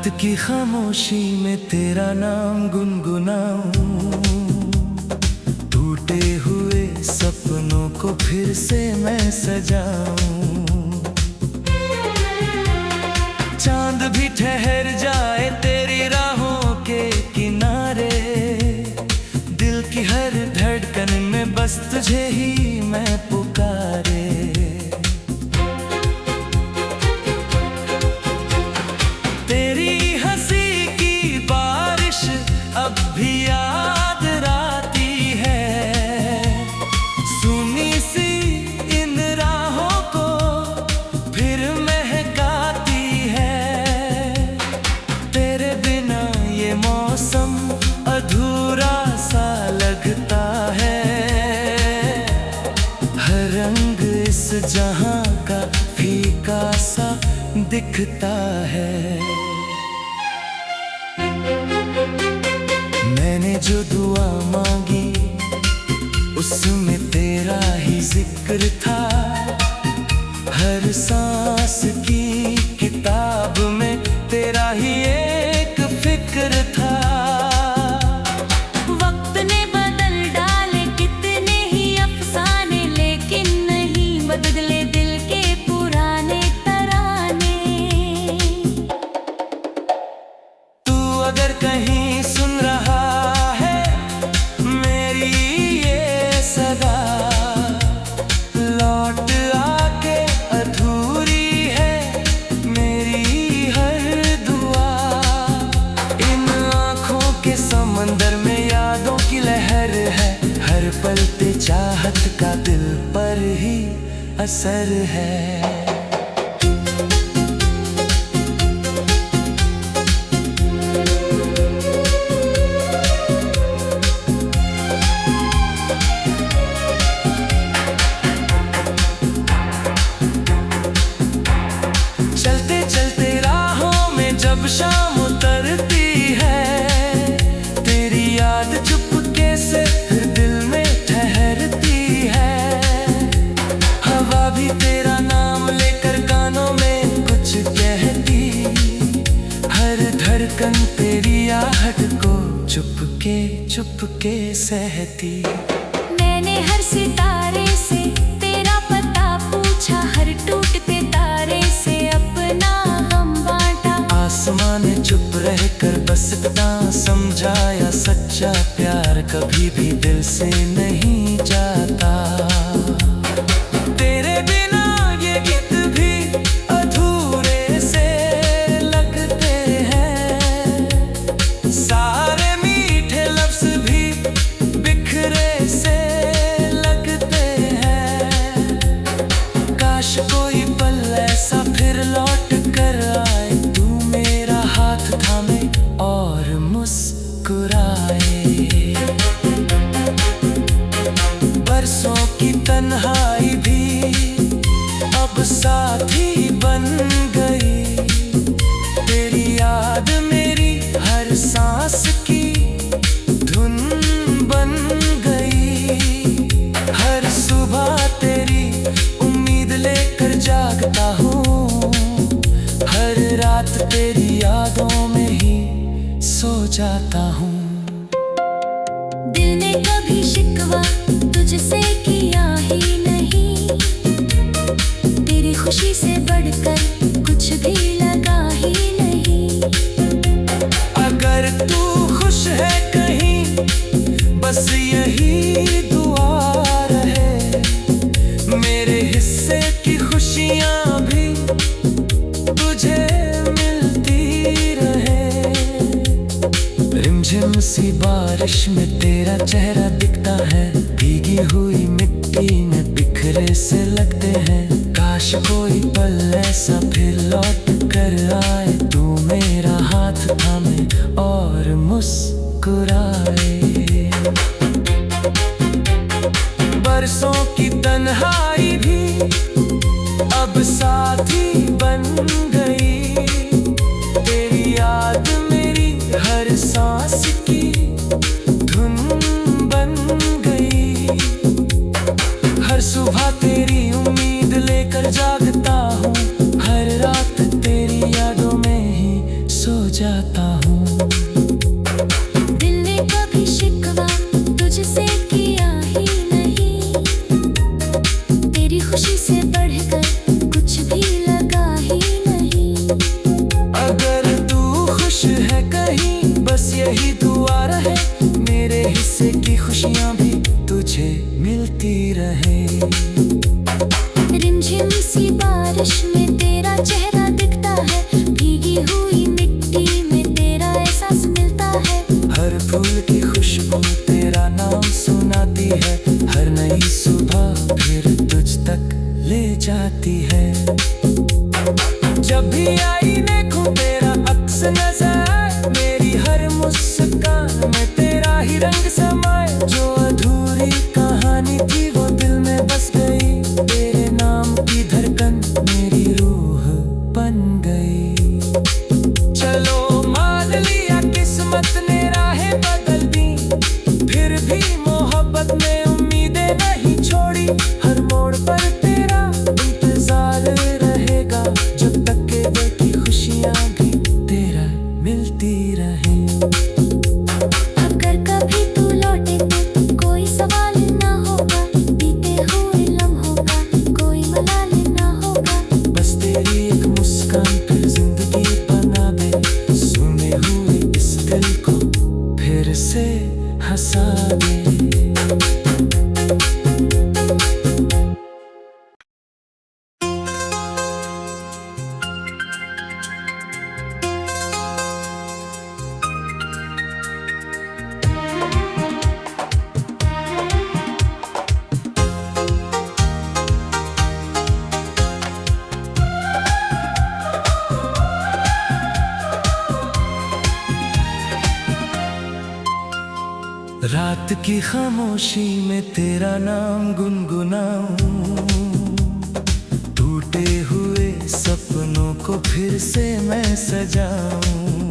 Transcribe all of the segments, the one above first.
रात की खामोशी में तेरा नाम गुनगुनाऊं, टूटे हुए सपनों को फिर से मैं सजाऊं। चांद भी ठहर जाए तेरी राहों के किनारे, दिल की हर धड़कन में बस तुझे ही मैं पुकारे। तेरी हंसी की बारिश अब भी याद आती है, सुनी सी इन राहों को फिर महकाती है। तेरे बिना ये मौसम अधूरा सा लगता है, हर रंग इस जहां का फीका सा दिखता है। मैंने जो दुआ मांगी उसमें तेरा ही जिक्र था, हर सांस की किताब में तेरा ही एक फिक्र था। वक्त ने बदल डाले कितने ही अफसाने, लेकिन नहीं बदले दिल के पुराने तराने। तू अगर कहीं सुन रहा है मेरी ये सदा, लौट आके अधूरी है मेरी हर दुआ। इन आँखों के समंदर में यादों की लहर है, हर पल पे चाहत का दिल पर ही असर है। चलते चलते राहों में जब शाम उतरती है, तेरी याद चुपके से फिर दिल में ठहरती है। हवा भी तेरा नाम लेकर कानों में कुछ कहती, हर धड़कन तेरी आहट को चुपके चुपके सहती। मैंने हर सितारे से तेरा पता पूछा, हर टूटते तारे से अपना गम बांटा। आसमां ने चुप रहकर बस इतना समझाया, सच्चा प्यार कभी भी दिल से नहीं जाता। तेरे बिना ये गीत भी अधूरे से लगते हैं, सारे मीठे लफ्ज भी बिखरे से लगते हैं। काश कोई पल ऐसा फिर लौट कर आए, तू मेरा हाथ थामे और मुस्कुराए। बरसों की तन्हाई भी अब साथी बन गई, तेरी याद मेरी हर सांस की धुन बन गई। हर सुबह तेरी उम्मीद लेकर जागता हूँ, हर रात तेरी यादों में ही सो जाता हूँ। दिल ने कभी शिकवा तुझसे किया ही नहीं, तेरी खुशी से बढ़कर कुछ भी लगा ही नहीं। अगर तू खुश है कहीं बस यही दुआ रहे, मेरे हिस्से की खुशियाँ भी तुझे मिलती रहे। रिमझिम सी बारिश में तेरा चेहरा दिखता है, भीगी हुई मिट्टी में बिखरे से लगते हैं। काश कोई पल ऐसा फिर लौट कर आए, तू मेरा हाथ थामे और मुस्कुराए। बरसों की तन्हाई भी अब साथी बन गई, तेरी याद मेरी हर सांस की धुन बन गई। हर सुबह तेरी उम्मीद लेकर जागता हूँ, हर रात तेरी यादों में ही सो जा तुझसे किया ही नहीं, तेरी खुशी से बढ़कर कुछ भी लगा ही नहीं। अगर तू खुश है कहीं बस यही दुआ रहे, मेरे हिस्से की खुशियाँ भी तुझे मिलती रहे। रिमझिम सी बारिश में तेरा चेहरा दिखता है, भीगी हुई मिट्टी में तेरा एहसास मिलता है। हर फूल की खुशबू तेरा नाम सुनाती है, हर नई सुबह फिर तुझ तक ले जाती है। जब भी आईने को तेरा अक्स नजर आए, मेरी हर मुस्कान में तेरा ही रंग समाए। जो अधूरी कहानी थी वो दिल में बस गई, तेरे नाम की धड़कन मेरी रूह बन गई। चलो मान लिया किस्मत ने राहें बदल दी, फिर भी मोहब्बत ने उम्मीदें नहीं छोड़ी। हर मोड़ पर तेरा इंतजार रहेगा, जब तक के दिल की खुशियाँ भी तेरा मिलती रहे। अगर कभी तू लौटे तो कोई सवाल ना होगा, बीते हुए लम्हों का कोई मलाल ना होगा। बस तेरी एक मुस्कान फिर जिंदगी बना दे, सुने हुए इस दिल को फिर से हंसा दे। रात की खामोशी में तेरा नाम गुनगुनाऊं, टूटे हुए सपनों को फिर से मैं सजाऊं।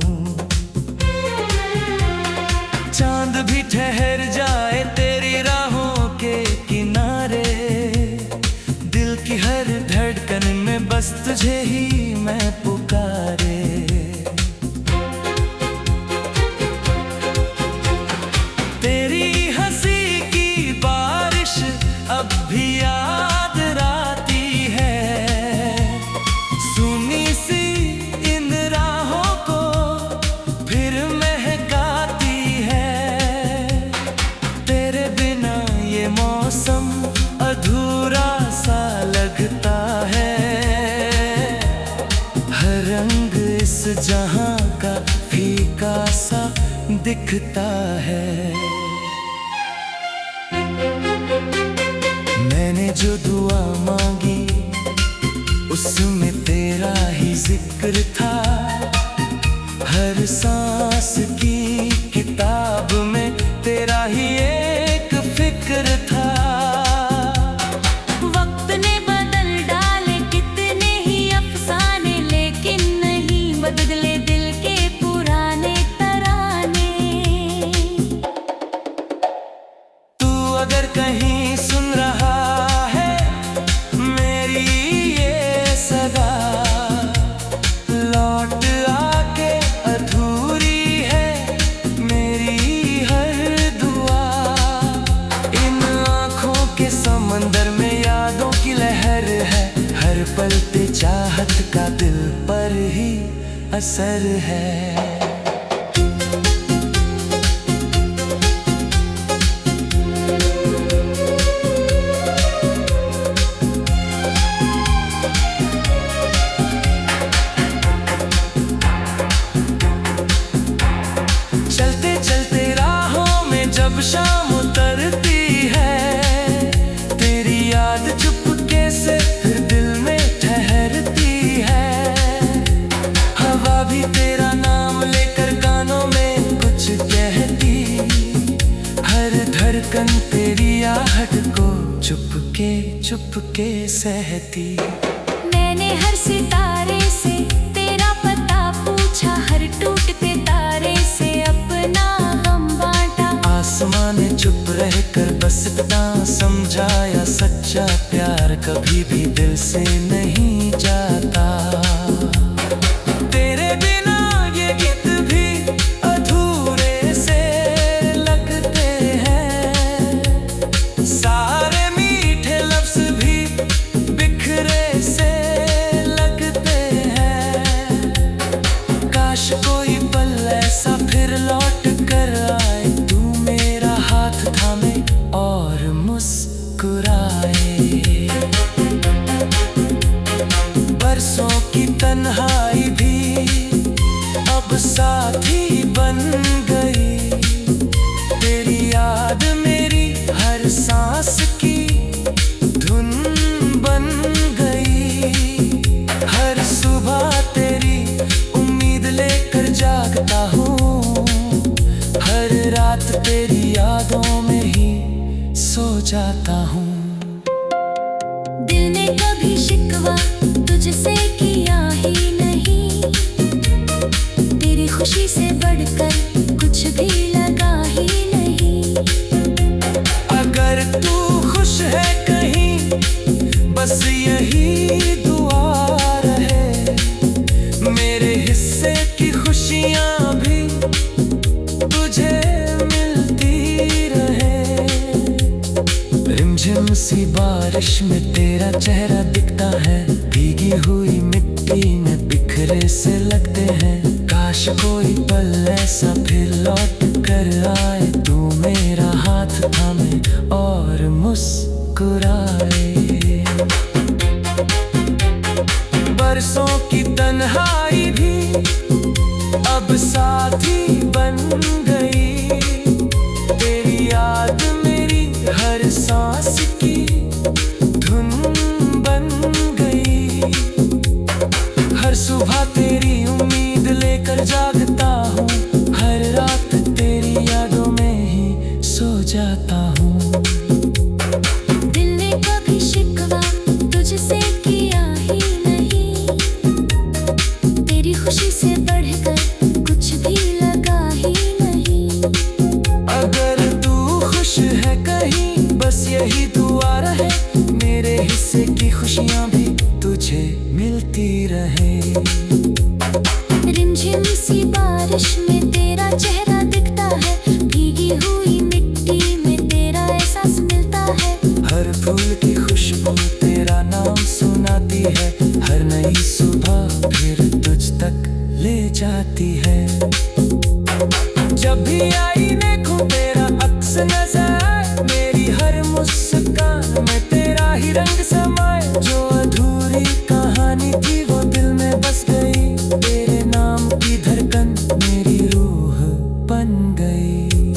चांद भी ठहर जाए तेरी राहों के किनारे, दिल की हर धड़कन में बस तुझे ही मैं पुकारे। तेरी हंसी की बारिश अब भी याद आती है, सुनी सी इन राहों को फिर महकाती है। तेरे बिना ये मौसम अधूरा सा लगता है, हर रंग इस जहां का फीका सा दिखता है। मैंने जो दुआ मांगी उसमें तेरा ही जिक्र था, हर सांस की किताब में तेरा ही एक फिक्र था। वक्त ने बदल डाले कितने ही अफसाने, लेकिन नहीं बदले दिल के पुराने तराने। तू अगर कहीं सुन रहा है मेरी ये सदा, लौट आके अधूरी है मेरी हर दुआ। इन आँखों के समंदर में यादों की लहर है, हर पल पे चाहत का दिल पर ही असर है। चलते चलते राहों में जब शाम उतरती है, तेरी याद चुपके से फिर दिल में ठहरती है। हवा भी तेरा नाम लेकर कानों में कुछ कहती, हर धड़कन तेरी आहट को चुपके चुपके सहती। मैंने हर सितारे से तेरा पता पूछा, हर टूटते तारे से अपना गम बांटा। आसमां ने चुप रहकर बस इतना समझाया, सच्चा प्यार कभी भी दिल से नहीं जाता। तेरे बिना ये गीत भी अधूरे से लगते हैं, मुस्कुराए। बरसों की तन्हाई भी अब साथी बन गई। तेरी याद मेरी हर सांस की धुन बन गई। हर सुबह तेरी उम्मीद लेकर जागता हूँ, हर रात तेरी यादों में ही सो जाता हूँ। दिल ने कभी शिकवा तुझसे किया ही नहीं, तेरी खुशी से बढ़कर कुछ भी लगा ही नहीं। अगर तू खुश है कहीं, बस यही दुआ रहे। मेरे हिस्से की खुशियाँ भी तुझे मिलती रहे। रिमझिम सी बारिश में तेरा चेहरा दिखता है, भीगी हुई मिट्टी में बिखरे से लगते हैं। काश कोई पल ऐसा फिर लौट कर आए, तू मेरा हाथ थामे और मुस्कुराए। बरसों की तन्हाई भी अब साथी बन गई। तेरी याद मेरी हर सांस की धुन बन गई। हर सुबह तेरी उम्मीद लेकर जागता हूँ, हर रात तेरी यादों में ही सो जाता हूँ। दिल ने कभी शिकवा तुझसे किया ही नहीं, तेरी खुशी से बढ़कर कुछ भी लगा ही नहीं। अगर तू खुश है कहीं, बस यही दुआ रहे। मेरे हिस्से की खुशियाँ भी तुझे मिलती रहे। रिमझिम सी बारिश में तेरा चेहरा दिखता है, भीगी हुई मिट्टी में तेरा एहसास मिलता है। हर फूल की खुशबू तेरा नाम सुनाती है, हर नई सुबह फिर तुझ तक ले जाती है। जब भी आईने को तेरा अक्स नजर आए, मेरी हर मुस्कान में तेरा ही रंग समाए। जो अधूरी कहानी थी वो दिल में बस गई, तेरे नाम की धड़कन मेरी रूह बन गई।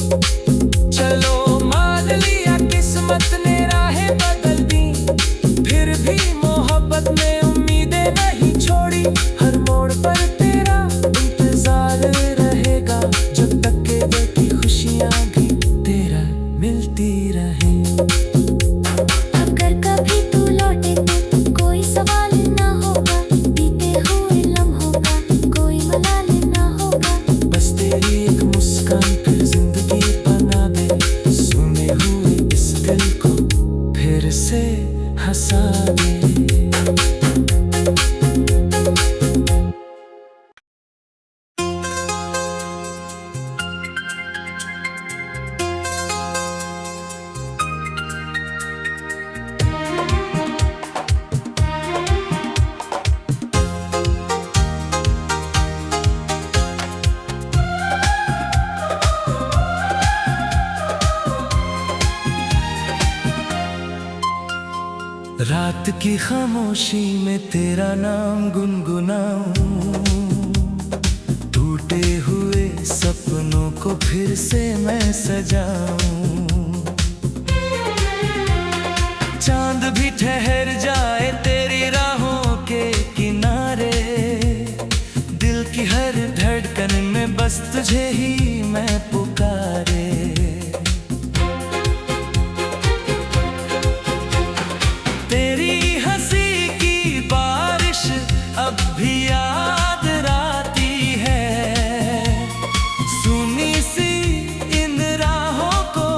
चलो मान लिया किस्मत ने राहें बदल दी, फिर भी मोहब्बत ने उम्मीदें नहीं छोड़ी। हर मोड़ पर तेरा इंतजार रहेगा, जब तक के दिल की खुशियाँ भी तेरा मिलती रहे। अगर कभी तू लौटे तो कोई सवाल ना होगा, बीते हुए लम्हों का कोई मलाल ना होगा। बस तेरी एक मुस्कान फिर जिंदगी बना दे, सुने हुए इस दिल को फिर से हंसा दे। रात की खामोशी में तेरा नाम गुनगुनाऊं, टूटे हुए सपनों को फिर से मैं सजाऊं। चांद भी ठहर जाए तेरी राहों के किनारे, दिल की हर धड़कन में बस तुझे ही मैं पुकारे। तेरी हंसी की बारिश अब भी याद आती है, सुनी सी इन राहों को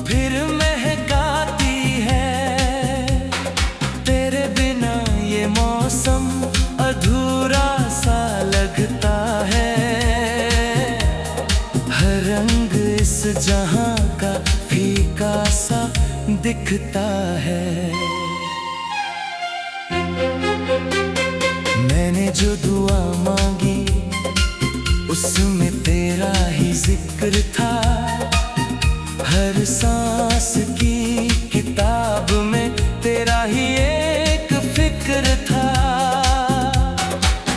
फिर महकाती है। तेरे बिना ये मौसम अधूरा सा लगता है, हर रंग इस जहां का फीका सा दिखता है। मैंने जो दुआ मांगी उसमें तेरा ही जिक्र था, हर सांस की किताब में तेरा ही एक फिक्र था।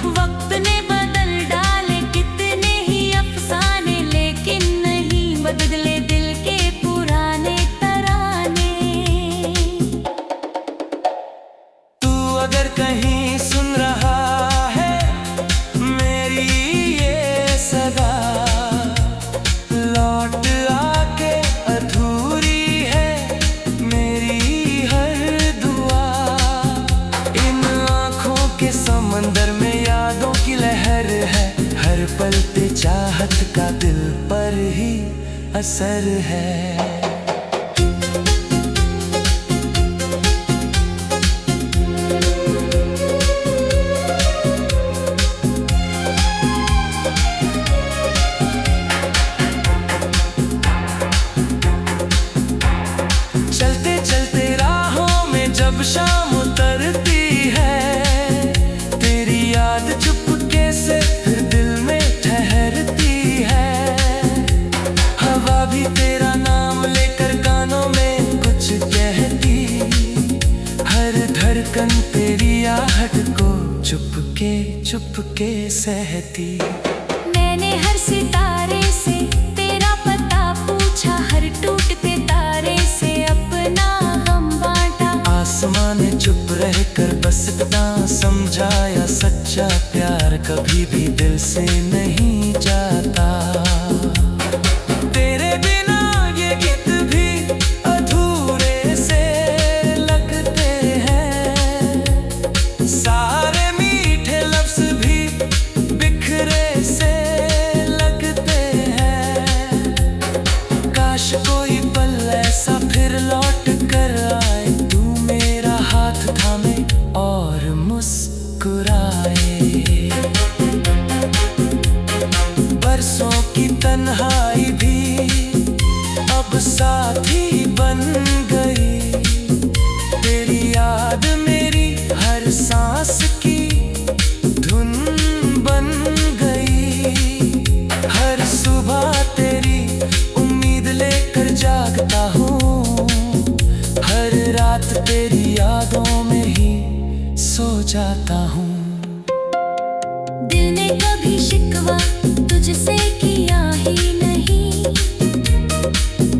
वक्त ने बदल डाले कितने ही अफसाने, लेकिन नहीं बदले दिल के पुराने तराने। तू अगर कहीं सुन रहा है मेरी ये सदा, लौट आके अधूरी है मेरी हर दुआ। इन आँखों के समंदर में यादों की लहर है, हर पल पे चाहत का दिल पर ही असर है। चलते चलते राहों में जब शाम उतरती है, तेरी याद चुपके से फिर दिल में ठहरती है। हवा भी तेरा नाम लेकर कानों में कुछ कहती, हर धड़कन तेरी आहट को चुपके चुपके सहती। मैंने हर सितारे से तेरा पता पूछा, हर टूटते तारे से अपना गम बांटा। आसमां ने चुप रहकर बस इतना समझाया, सच्चा प्यार कभी भी दिल से नहीं जाता। तेरे बिना ये गीत भी अधूरे से लगते हैं, सारे मीठे लफ्ज भी बिखरे से लगते हैं। काश कोई पल ऐसा फिर लौट कर आए, तू मेरा हाथ थामे और मुस्कुराए। बरसों की तन्हाई भी अब साथी बन गई, तेरी याद मेरी हर सांस की धुन बन गई। हर सुबह तेरी उम्मीद लेकर जागता हूँ, हर रात तेरी यादों में ही सो जाता हूँ। दिल ने कभी शिकवा तुझसे किया ही नहीं,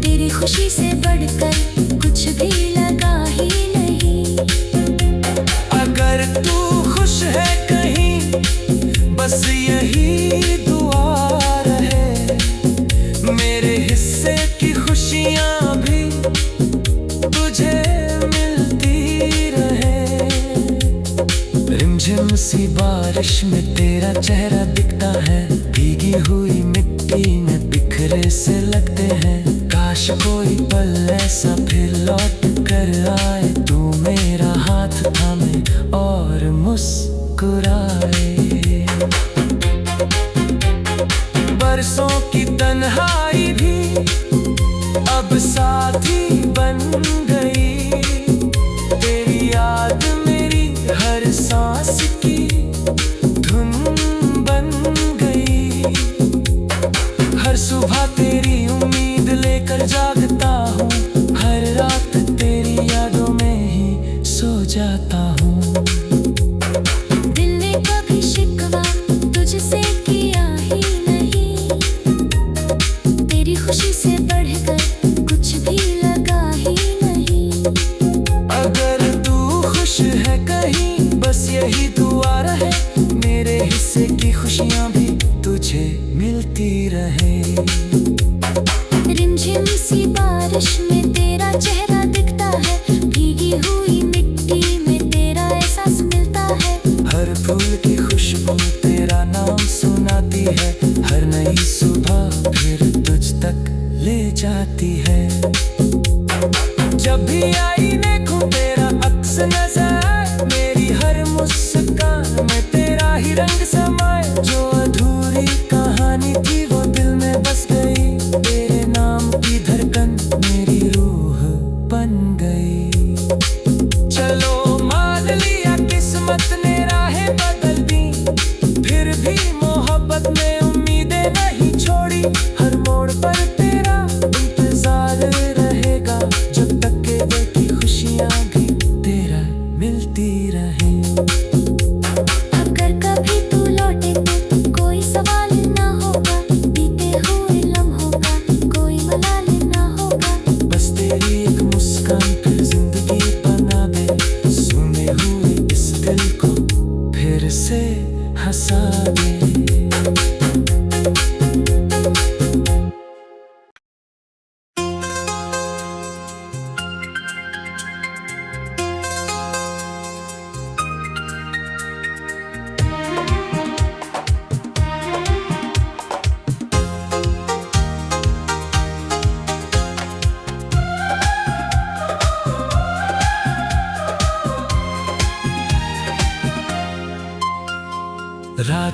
तेरी खुशी से बढ़कर कुछ भी लगा ही नहीं। अगर तू खुश है कहीं बस यही दुआ रहे, मेरे हिस्से की खुशियाँ भी तुझे मिलती रहे। रिमझिम सी बारिश में तेरा चेहरा दिखता है, भीगी हुई मिट्टी में बिखरे से लगते हैं। काश कोई पल ऐसा फिर लौट कर आए, तू मेरा हाथ थामे और मुस्कुराए। बरसों की तन्हाई भी अब साथी बन गई, तेरी याद मेरी हर सांस की धुन बन गई। हर सुबह तेरी उम्मीद लेकर जागता हूँ, हर रात तेरी यादों में ही सो जाता हूँ। दिल ने कभी शिकवा तुझसे किया ही नहीं, तेरी खुशी से बढ़कर कुछ भी लगा ही नहीं। अगर तू खुश है कहीं बस यही दुआ रहे, मेरे हिस्से की खुशियाँ भी तुझे मिलती रहे। रिमझिम सी बारिश में तेरा चेहरा दिखता है, भीगी हुई मिट्टी में तेरा एहसास मिलता है। हर फूल की खुशबू तेरा नाम सुनाती है, हर नई सुबह फिर तुझ तक ले जाती है। जब भी आईने को तेरा अक्स नजर, मेरी हर मुस्कान में तेरा ही रंग समाए। जो अधूरी कहानी थी वो दिल में बस गई, तेरे नाम की धड़कन मेरी रूह बन गई। चलो मान लिया किस्मत ने राहें बदल दी, फिर भी मोहब्बत में उम्मीदें नहीं छोड़ी। हर मोड़ पर तेरा इंतजार रहेगा, जब तक के देखी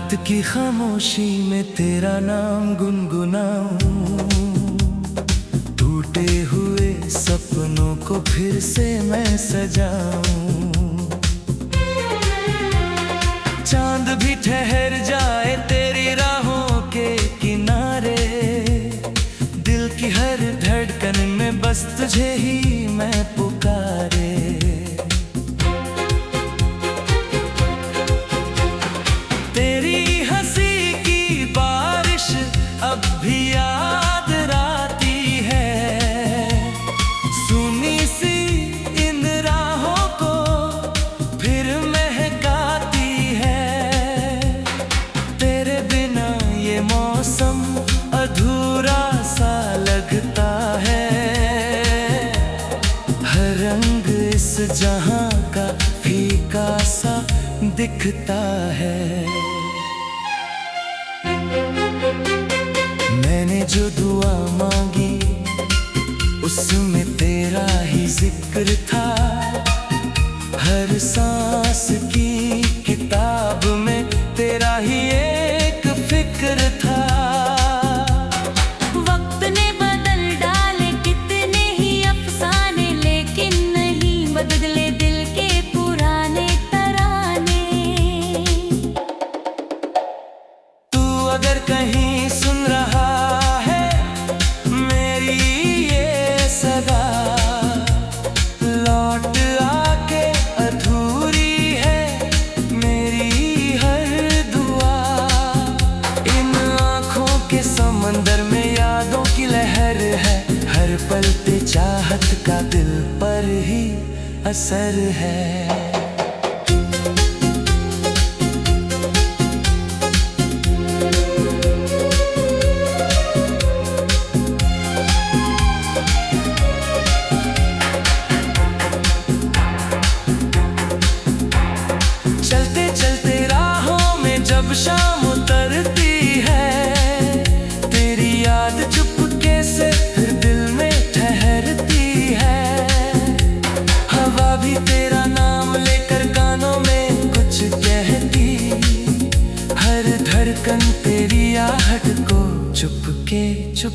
रात की खामोशी में तेरा नाम गुनगुनाऊं, टूटे हुए सपनों को फिर से मैं सजाऊं। चांद भी ठहर जाए तेरी राहों के किनारे, दिल की हर धड़कन में बस तुझे ही मैं पुकारे। तेरी हंसी की बारिश अब भी याद आती है, सुनी सी इन राहों को फिर महकाती है। तेरे बिना ये मौसम अधूरा सा लगता है, हर रंग इस जहां का फीका सा दिखता है। मैंने जो दुआ मांगी उसमें तेरा ही जिक्र था, हर सांस की किताब में तेरा ही एक फिक्र था। वक्त ने बदल डाले कितने ही अफसाने, लेकिन नहीं बदले दिल के पुराने तराने। तू अगर कहीं सुन रहा है मेरी ये सदा, लौट आके अधूरी है मेरी हर दुआ। इन आँखों के समंदर में यादों की लहर है, हर पल पे चाहत का दिल पर ही असर है। चलते चलते राहों में जब शाम उतरती है, तेरी याद चुपके से फिर दिल में ठहरती है। हवा भी तेरा नाम लेकर कानों में कुछ कहती, हर धड़कन तेरी आहट को चुपके चुप